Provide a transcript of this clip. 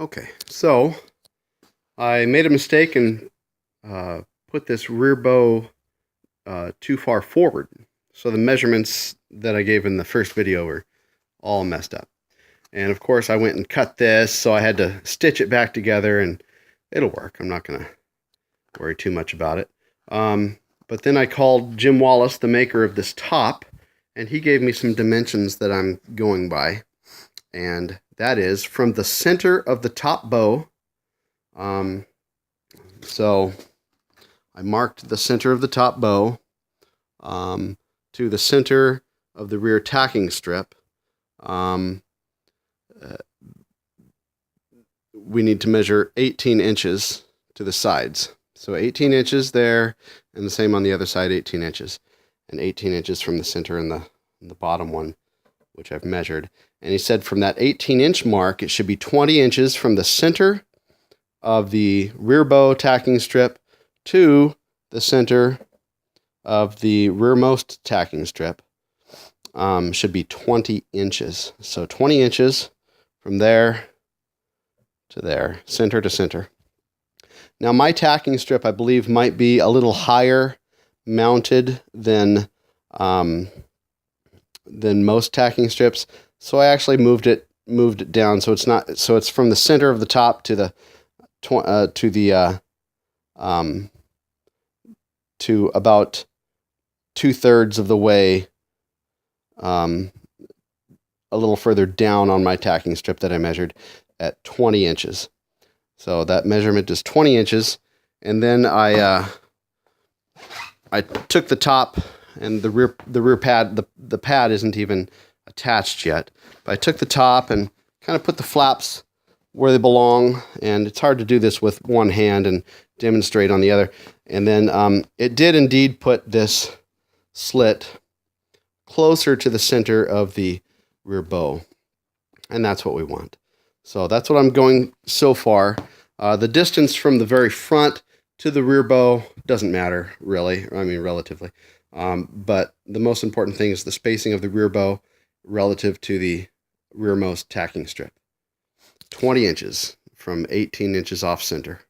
Okay, so I made a mistake and put this rear bow too far forward. So the measurements that I gave in the first video were all messed up. And of course I went and cut this, so I had to stitch it back together, and it'll work. I'm not going to worry too much about it. But then I called Jim Wallace, the maker of this top, and he gave me some dimensions that I'm going by. And that is from the center of the top bow. So I marked the center of the top bow to the center of the rear tacking strip. We need to measure 18 inches to the sides. So 18 inches there, and the same on the other side, 18 inches. And 18 inches from the center and the bottom one, which I've measured. And he said from that 18-inch mark, it should be 20 inches from the center of the rear bow tacking strip to the center of the rearmost tacking strip. Should be 20 inches. So 20 inches from there to there, center to center. Now my tacking strip, I believe, might be a little higher mounted than most tacking strips. So I actually moved it down so it's from the center of the top to about 2/3 of the way, a little further down on my tacking strip that I measured at 20 inches. So that measurement is 20 inches, and then I took the top and the rear pad. The pad isn't even attached yet, but I took the top and kind of put the flaps where they belong, and it's hard to do this with one hand and demonstrate on the other. And then it did indeed put this slit closer to the center of the rear bow, and that's what we want. So that's what I'm going so far. The distance from the very front to the rear bow doesn't matter, really. I mean, relatively. But the most important thing is the spacing of the rear bow relative to the rearmost tacking strip. 20 inches from 18 inches off center.